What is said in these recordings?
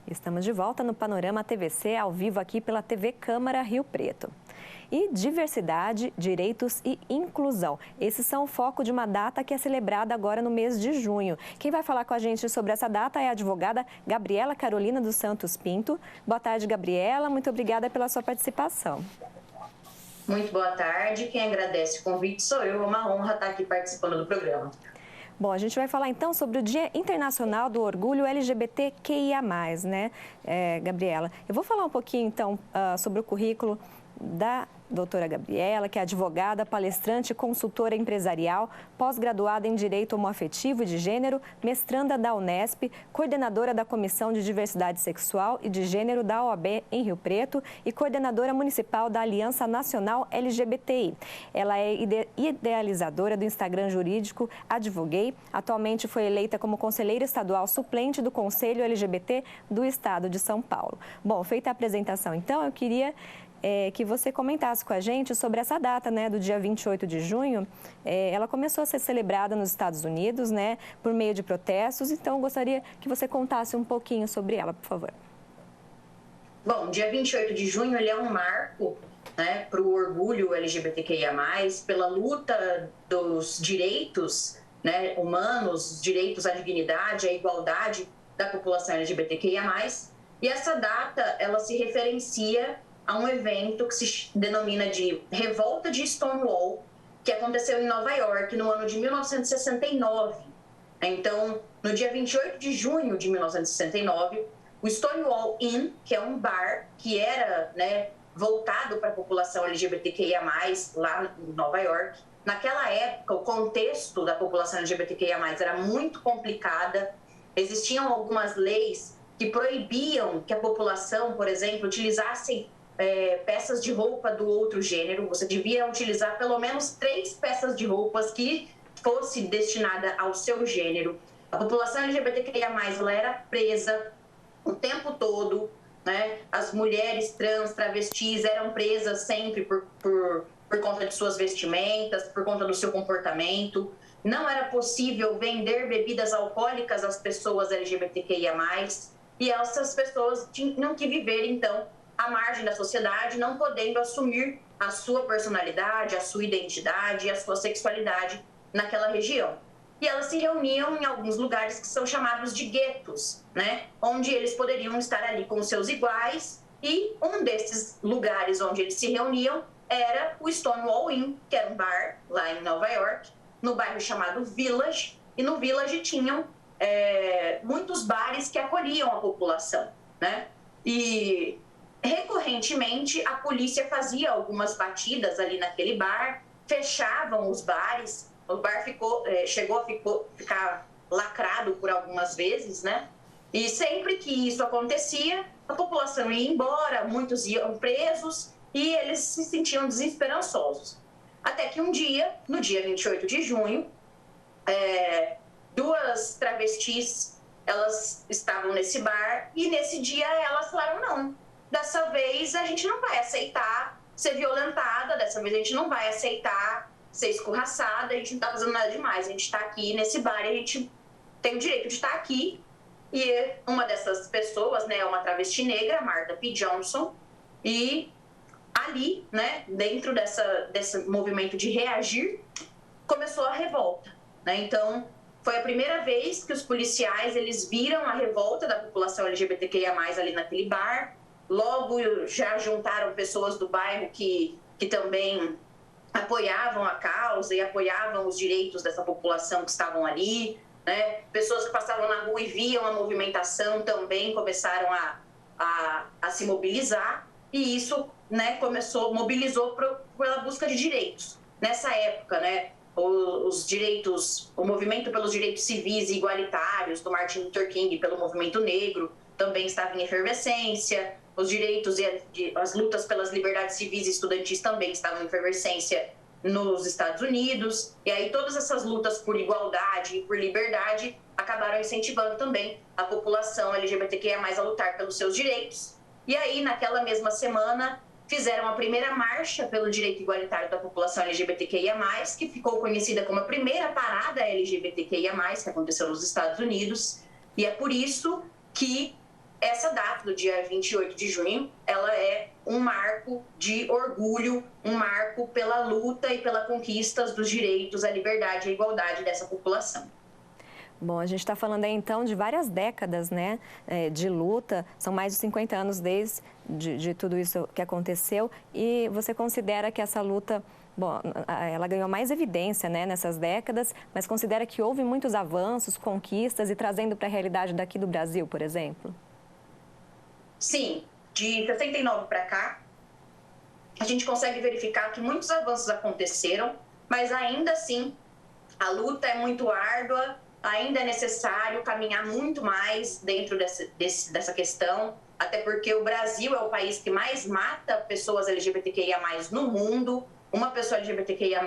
Estamos de volta no Panorama TVC, ao vivo aqui pela TV Câmara Rio Preto. E diversidade, direitos e inclusão. Esses são o foco de uma data que é celebrada agora no mês de junho. Quem vai falar com a gente sobre essa data é a advogada Gabriela Carolina dos Santos Pinto. Boa tarde, Gabriela. Muito obrigada pela sua participação. Muito boa tarde. Quem agradece o convite sou eu. É uma honra estar aqui participando do programa. Bom, a gente vai falar então sobre o Dia Internacional do Orgulho LGBTQIA+, né, Gabriela? Eu vou falar um pouquinho então sobre o currículo da doutora Gabriela, que é advogada, palestrante, consultora empresarial, pós-graduada em Direito Homoafetivo e de Gênero, mestranda da Unesp, coordenadora da Comissão de Diversidade Sexual e de Gênero da OAB em Rio Preto e coordenadora municipal da Aliança Nacional LGBTI. Ela é idealizadora do Instagram jurídico Advoguei. Atualmente foi eleita como conselheira estadual suplente do Conselho LGBT do Estado de São Paulo. Bom, feita a apresentação, então, eu queria que você comentasse com a gente sobre essa data, né, do dia 28 de junho. Ela começou a ser celebrada nos Estados Unidos, né, por meio de protestos, então eu gostaria que você contasse um pouquinho sobre ela, por favor. Bom, dia 28 de junho ele é um marco, né, para o orgulho LGBTQIA+, pela luta dos direitos, né, humanos, direitos à dignidade, à igualdade da população LGBTQIA+. E essa data, ela se referencia a um evento que se denomina de Revolta de Stonewall, que aconteceu em Nova York no ano de 1969. Então, no dia 28 de junho de 1969, o Stonewall Inn, que é um bar que era, né, voltado para a população LGBTQIA+, lá em Nova York. Naquela época, o contexto da população LGBTQIA+, era muito complicada. Existiam algumas leis que proibiam que a população, por exemplo, utilizasse peças de roupa do outro gênero. Você devia utilizar pelo menos 3 peças de roupas que fosse destinada ao seu gênero. A população LGBTQIA+, ela era presa o tempo todo, né? As mulheres trans, travestis eram presas sempre por conta de suas vestimentas, por conta do seu comportamento. Não era possível vender bebidas alcoólicas às pessoas LGBTQIA+, e essas pessoas tinham que viver, então, à margem da sociedade, não podendo assumir a sua personalidade, a sua identidade e a sua sexualidade naquela região. E elas se reuniam em alguns lugares que são chamados de guetos, né? Onde eles poderiam estar ali com os seus iguais, e um desses lugares onde eles se reuniam era o Stonewall Inn, que era um bar lá em Nova York, no bairro chamado Village, e no Village tinham muitos bares que acolhiam a população, né? E recorrentemente, a polícia fazia algumas batidas ali naquele bar, fechavam os bares, o bar chegou a ficar lacrado por algumas vezes, né? E sempre que isso acontecia, a população ia embora, muitos iam presos e eles se sentiam desesperançosos. Até que um dia, no dia 28 de junho, 2 travestis, elas estavam nesse bar e nesse dia elas falaram: não, dessa vez a gente não vai aceitar ser violentada, dessa vez a gente não vai aceitar ser escorraçada, a gente não está fazendo nada demais, a gente está aqui nesse bar e a gente tem o direito de estar aqui. E uma dessas pessoas, né, é uma travesti negra, Martha P. Johnson, e ali, né, dentro desse movimento de reagir, começou a revolta, né? Então, foi a primeira vez que os policiais, eles viram a revolta da população LGBTQIA+, ali naquele bar. Logo já juntaram pessoas do bairro que também apoiavam a causa e apoiavam os direitos dessa população que estavam ali, né? Pessoas que passavam na rua e viam a movimentação também começaram a se mobilizar, e isso, né, mobilizou pela busca de direitos. Nessa época, né, o movimento pelos direitos civis e igualitários do Martin Luther King, pelo movimento negro, também estava em efervescência. Os direitos e as lutas pelas liberdades civis e estudantis também estavam em efervescência nos Estados Unidos. E aí todas essas lutas por igualdade e por liberdade acabaram incentivando também a população LGBTQIA+ a lutar pelos seus direitos. E aí, naquela mesma semana, fizeram a primeira marcha pelo direito igualitário da população LGBTQIA+, que ficou conhecida como a primeira parada LGBTQIA+, que aconteceu nos Estados Unidos. E é por isso que essa data do dia 28 de junho, ela é um marco de orgulho, um marco pela luta e pela conquista dos direitos, a liberdade e a igualdade dessa população. Bom, a gente está falando aí, então, de várias décadas, né, de luta, são mais de 50 anos desde de tudo isso que aconteceu, e você considera que essa luta, bom, ela ganhou mais evidência, né, nessas décadas, mas considera que houve muitos avanços, conquistas e trazendo para a realidade daqui do Brasil, por exemplo? Sim, de 69 para cá, a gente consegue verificar que muitos avanços aconteceram, mas ainda assim a luta é muito árdua, ainda é necessário caminhar muito mais dentro dessa questão, até porque o Brasil é o país que mais mata pessoas LGBTQIA+, no mundo. Uma pessoa LGBTQIA+,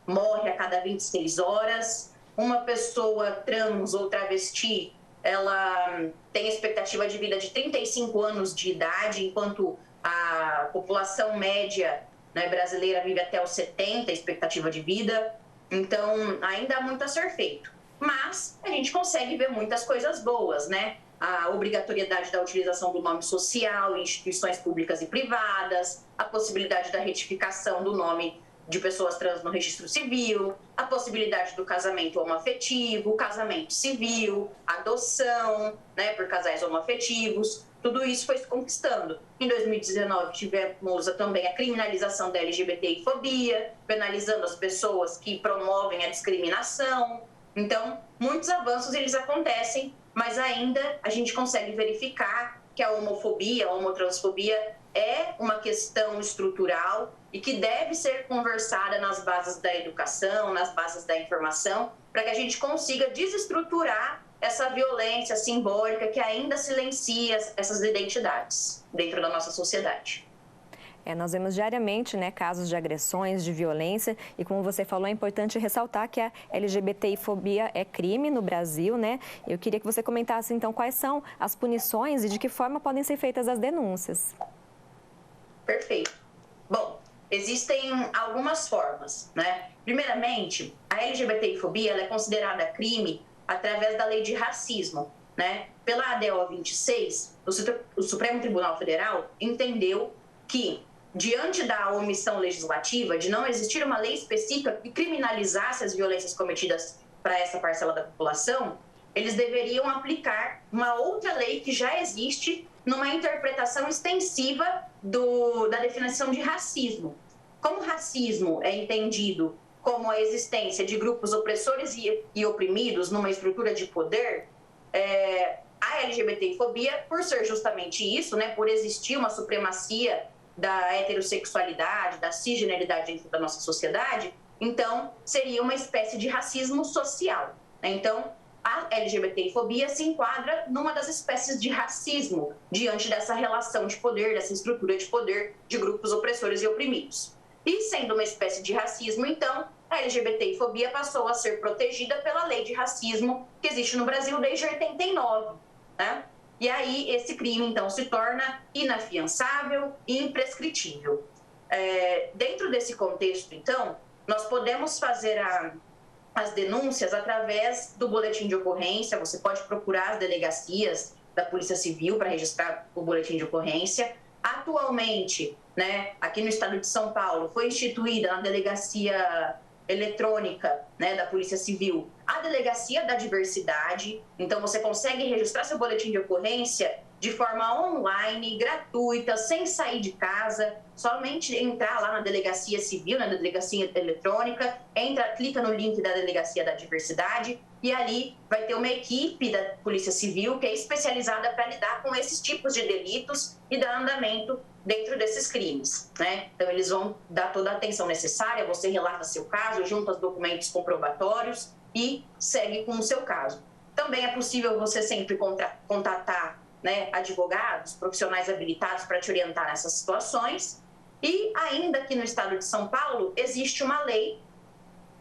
morre a cada 26 horas. Uma pessoa trans ou travesti, ela tem expectativa de vida de 35 anos de idade, enquanto a população média, né, brasileira vive até os 70, expectativa de vida. Então, ainda há muito a ser feito. Mas a gente consegue ver muitas coisas boas, né? A obrigatoriedade da utilização do nome social em instituições públicas e privadas, a possibilidade da retificação do nome de pessoas trans no registro civil, a possibilidade do casamento homoafetivo, o casamento civil, adoção, né, por casais homoafetivos. Tudo isso foi se conquistando. Em 2019, tivemos também a criminalização da LGBTI-fobia, penalizando as pessoas que promovem a discriminação. Então, muitos avanços eles acontecem, mas ainda a gente consegue verificar que a homofobia, a homotransfobia é uma questão estrutural e que deve ser conversada nas bases da educação, nas bases da informação, para que a gente consiga desestruturar essa violência simbólica que ainda silencia essas identidades dentro da nossa sociedade. Nós vemos diariamente, né, casos de agressões, de violência, e como você falou, é importante ressaltar que a LGBTI-fobia é crime no Brasil, né? Eu queria que você comentasse, então, quais são as punições e de que forma podem ser feitas as denúncias. Perfeito. Bom, existem algumas formas, né? Primeiramente, a LGBTI-fobia ela é considerada crime através da lei de racismo, né? Pela ADO 26, o Supremo Tribunal Federal entendeu que, diante da omissão legislativa, de não existir uma lei específica que criminalizasse as violências cometidas para essa parcela da população, eles deveriam aplicar uma outra lei que já existe numa interpretação extensiva da definição de racismo. Como racismo é entendido como a existência de grupos opressores e oprimidos numa estrutura de poder, a LGBTI-fobia, por ser justamente isso, né, por existir uma supremacia da heterossexualidade, da cisgeneridade dentro da nossa sociedade, então seria uma espécie de racismo social. Então, a LGBTI-fobia se enquadra numa das espécies de racismo diante dessa relação de poder, dessa estrutura de poder de grupos opressores e oprimidos. E sendo uma espécie de racismo, então, a LGBTI-fobia passou a ser protegida pela lei de racismo que existe no Brasil desde 89, né? E aí esse crime, então, se torna inafiançável e imprescritível. Dentro desse contexto, então, nós podemos fazer as denúncias através do boletim de ocorrência. Você pode procurar as delegacias da Polícia Civil para registrar o boletim de ocorrência. Atualmente, né, aqui no estado de São Paulo, foi instituída na delegacia eletrônica, né, da Polícia Civil, a Delegacia da Diversidade. Então, você consegue registrar seu boletim de ocorrência de forma online, gratuita, sem sair de casa, somente entrar lá na Delegacia Civil, na Delegacia Eletrônica, clica no link da Delegacia da Diversidade e ali vai ter uma equipe da Polícia Civil que é especializada para lidar com esses tipos de delitos e dar andamento dentro desses crimes, né? Então, eles vão dar toda a atenção necessária, você relata seu caso, junta os documentos comprobatórios e segue com o seu caso. Também é possível você sempre contatar, né, advogados, profissionais habilitados para te orientar nessas situações. E ainda aqui no estado de São Paulo, existe uma lei,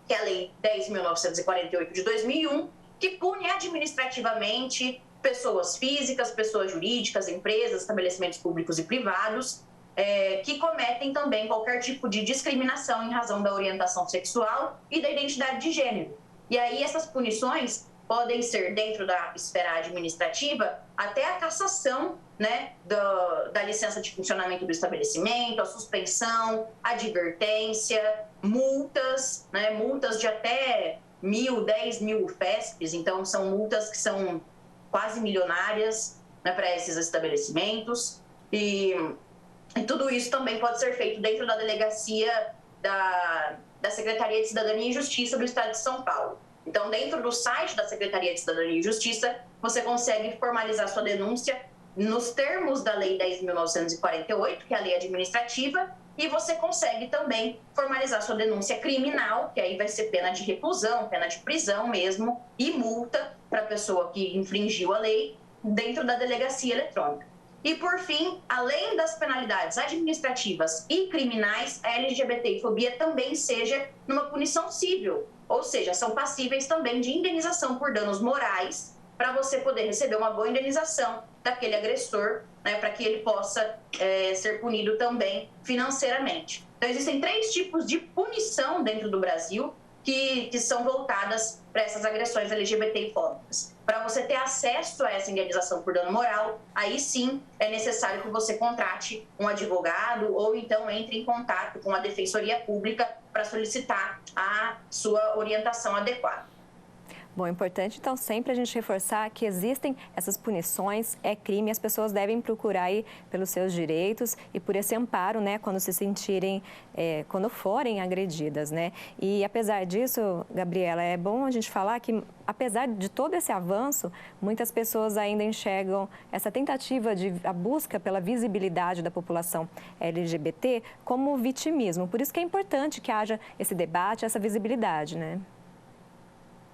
que é a Lei 10.948 de 2001, que pune administrativamente pessoas físicas, pessoas jurídicas, empresas, estabelecimentos públicos e privados, que cometem também qualquer tipo de discriminação em razão da orientação sexual e da identidade de gênero. E aí essas punições, podem ser, dentro da esfera administrativa, até a cassação, né, da licença de funcionamento do estabelecimento, a suspensão, advertência, multas, né, multas de até 1.000, 10.000 UFESPs, então são multas que são quase milionárias, né, para esses estabelecimentos, e tudo isso também pode ser feito dentro da delegacia da Secretaria de Cidadania e Justiça do Estado de São Paulo. Então, dentro do site da Secretaria de Cidadania e Justiça, você consegue formalizar sua denúncia nos termos da Lei 10.948, que é a lei administrativa, e você consegue também formalizar sua denúncia criminal, que aí vai ser pena de reclusão, pena de prisão mesmo, e multa para a pessoa que infringiu a lei dentro da delegacia eletrônica. E, por fim, além das penalidades administrativas e criminais, a LGBTfobia também seja numa punição civil, ou seja, são passíveis também de indenização por danos morais, para você poder receber uma boa indenização daquele agressor, né, para que ele possa ser punido também financeiramente. Então, existem 3 tipos de punição dentro do Brasil que são voltadas para essas agressões LGBTfóbicas. Para você ter acesso a essa indenização por dano moral, aí sim é necessário que você contrate um advogado ou então entre em contato com a Defensoria Pública para solicitar a sua orientação adequada. Bom, é importante, então, sempre a gente reforçar que existem essas punições, é crime, as pessoas devem procurar aí pelos seus direitos e por esse amparo, né, quando se sentirem, quando forem agredidas, né? E apesar disso, Gabriela, é bom a gente falar que, apesar de todo esse avanço, muitas pessoas ainda enxergam essa tentativa de a busca pela visibilidade da população LGBT como vitimismo. Por isso que é importante que haja esse debate, essa visibilidade, né?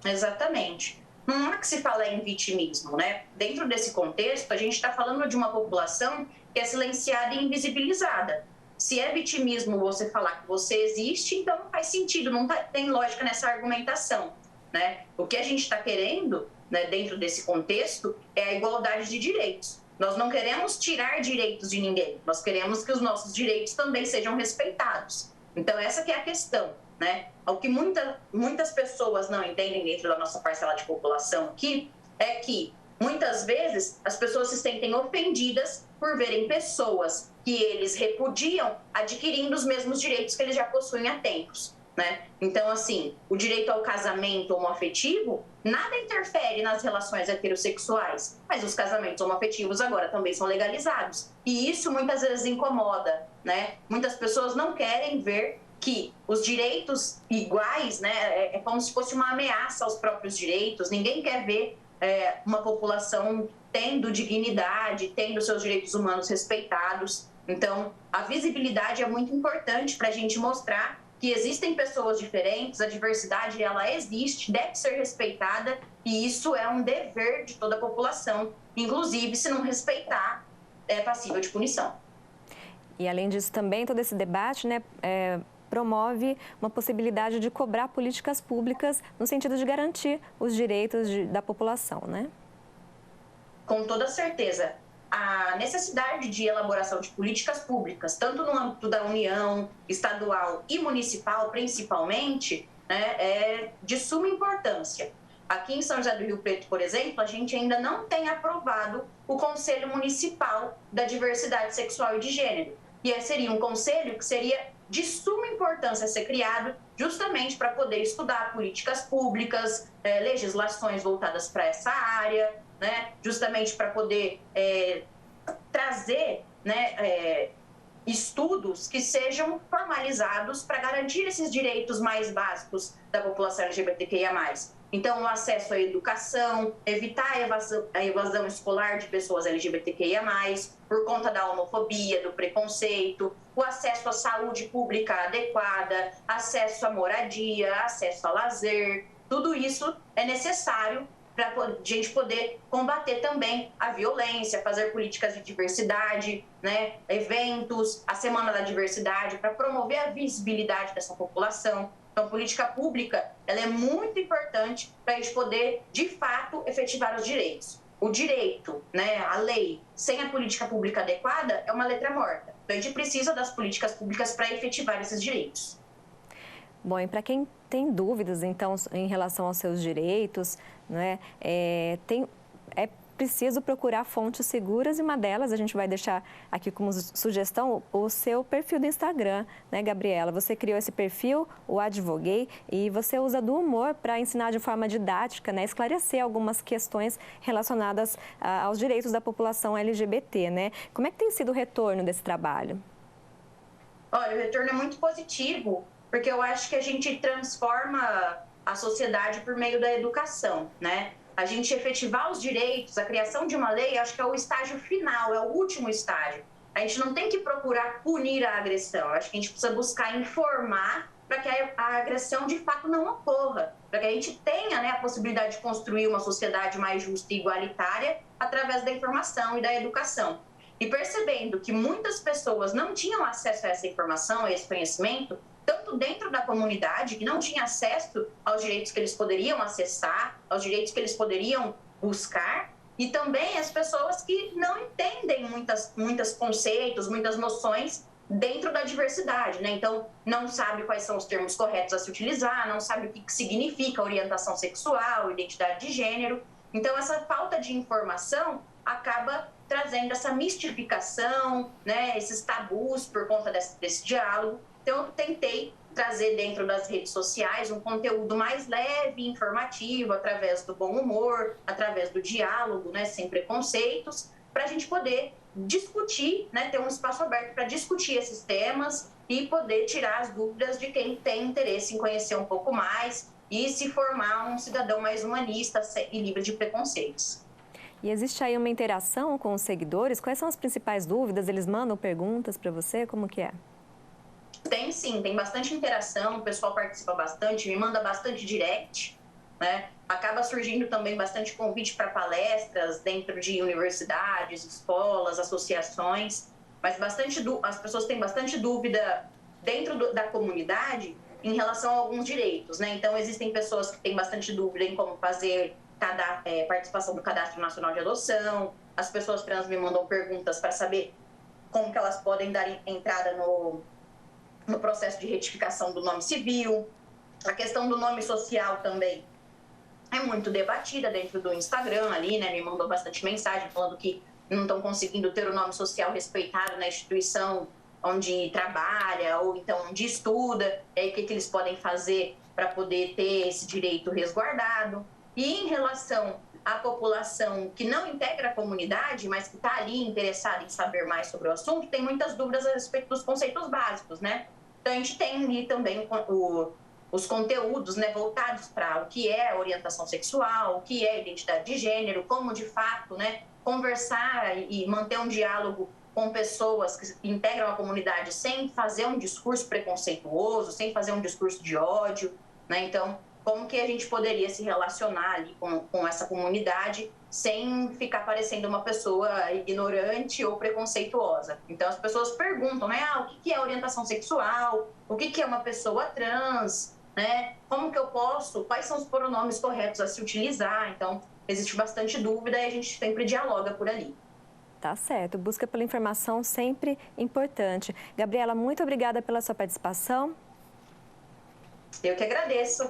Exatamente. Não é que se fala em vitimismo, né? Dentro desse contexto, a gente está falando de uma população que é silenciada e invisibilizada. Se é vitimismo você falar que você existe, então não faz sentido, não tem lógica nessa argumentação, né? O que a gente está querendo, né, dentro desse contexto, é a igualdade de direitos. Nós não queremos tirar direitos de ninguém, nós queremos que os nossos direitos também sejam respeitados. Então, essa que é a questão, né? O que muitas pessoas não entendem dentro da nossa parcela de população aqui é que, muitas vezes, as pessoas se sentem ofendidas por verem pessoas que eles repudiam adquirindo os mesmos direitos que eles já possuem há tempos, né? Então, assim, o direito ao casamento homoafetivo, nada interfere nas relações heterossexuais, mas os casamentos homoafetivos agora também são legalizados. E isso muitas vezes incomoda, né? Muitas pessoas não querem ver que os direitos iguais, né, é como se fosse uma ameaça aos próprios direitos. Ninguém quer ver uma população tendo dignidade, tendo seus direitos humanos respeitados. Então, a visibilidade é muito importante para a gente mostrar que existem pessoas diferentes, a diversidade ela existe, deve ser respeitada, e isso é um dever de toda a população. Inclusive, se não respeitar, é passível de punição. E, além disso, também todo esse debate, né, promove uma possibilidade de cobrar políticas públicas no sentido de garantir os direitos da população, né? Com toda certeza. A necessidade de elaboração de políticas públicas, tanto no âmbito da União, estadual e municipal, principalmente, né, é de suma importância. Aqui em São José do Rio Preto, por exemplo, a gente ainda não tem aprovado o Conselho Municipal da Diversidade Sexual e de Gênero. E esse seria um conselho que seria de suma importância ser criado justamente para poder estudar políticas públicas, legislações voltadas para essa área, né? Justamente para poder trazer, né, estudos que sejam formalizados para garantir esses direitos mais básicos da população LGBTQIA+. Então, o acesso à educação, evitar a evasão escolar de pessoas LGBTQIA+, por conta da homofobia, do preconceito, o acesso à saúde pública adequada, acesso à moradia, acesso a lazer, tudo isso é necessário para a gente poder combater também a violência, fazer políticas de diversidade, né, eventos, a Semana da Diversidade, para promover a visibilidade dessa população. Então, política pública, ela é muito importante para a gente poder, de fato, efetivar os direitos. O direito, né, a lei, sem a política pública adequada, é uma letra morta. Então, a gente precisa das políticas públicas para efetivar esses direitos. Bom, e para quem tem dúvidas, então, em relação aos seus direitos, né, é preciso procurar fontes seguras e uma delas a gente vai deixar aqui como sugestão o seu perfil do Instagram, né, Gabriela? Você criou esse perfil, o Advoguei, e você usa do humor para ensinar de forma didática, né, esclarecer algumas questões relacionadas aos direitos da população LGBT, né? Como é que tem sido o retorno desse trabalho? Olha, o retorno é muito positivo, porque eu acho que a gente transforma a sociedade por meio da educação, né? A gente efetivar os direitos, a criação de uma lei, acho que é o estágio final, é o último estágio. A gente não tem que procurar punir a agressão, acho que a gente precisa buscar informar para que a agressão de fato não ocorra, para que a gente tenha, né, a possibilidade de construir uma sociedade mais justa e igualitária através da informação e da educação. E percebendo que muitas pessoas não tinham acesso a essa informação, a esse conhecimento, tanto dentro da comunidade, que não tinha acesso aos direitos que eles poderiam acessar, aos direitos que eles poderiam buscar, e também as pessoas que não entendem muitos conceitos, muitas noções dentro da diversidade, né? Então, não sabe quais são os termos corretos a se utilizar, não sabe o que significa orientação sexual, identidade de gênero. Então, essa falta de informação acaba trazendo essa mistificação, né, esses tabus por conta desse diálogo. Então, eu tentei trazer dentro das redes sociais um conteúdo mais leve e informativo, através do bom humor, através do diálogo, né, sem preconceitos, para a gente poder discutir, né, ter um espaço aberto para discutir esses temas e poder tirar as dúvidas de quem tem interesse em conhecer um pouco mais e se formar um cidadão mais humanista e livre de preconceitos. E existe aí uma interação com os seguidores? Quais são as principais dúvidas? Eles mandam perguntas para você? Como que é? Tem sim, tem bastante interação, o pessoal participa bastante, me manda bastante direct, né? Acaba surgindo também bastante convite para palestras dentro de universidades, escolas, associações, mas as pessoas têm bastante dúvida dentro da comunidade em relação a alguns direitos, né? Então, existem pessoas que têm bastante dúvida em como fazer participação do Cadastro Nacional de Adoção, as pessoas trans me mandam perguntas para saber como que elas podem dar entrada no processo de retificação do nome civil. A questão do nome social também é muito debatida dentro do Instagram ali, né? Me mandou bastante mensagem falando que não estão conseguindo ter o nome social respeitado na instituição onde trabalha ou então onde estuda, e aí o que eles podem fazer para poder ter esse direito resguardado. E em relação à população que não integra a comunidade, mas que está ali interessada em saber mais sobre o assunto, tem muitas dúvidas a respeito dos conceitos básicos, né? Então, a gente tem ali também os conteúdos, né, voltados para o que é orientação sexual, o que é identidade de gênero, como, de fato, né, conversar e manter um diálogo com pessoas que integram a comunidade sem fazer um discurso preconceituoso, sem fazer um discurso de ódio, né? Então, como que a gente poderia se relacionar ali com essa comunidade sem ficar parecendo uma pessoa ignorante ou preconceituosa. Então, as pessoas perguntam, né, o que é orientação sexual, o que é uma pessoa trans, né, como que eu posso, quais são os pronomes corretos a se utilizar. Então, existe bastante dúvida e a gente sempre dialoga por ali. Tá certo, busca pela informação sempre importante. Gabriela, muito obrigada pela sua participação. Eu que agradeço.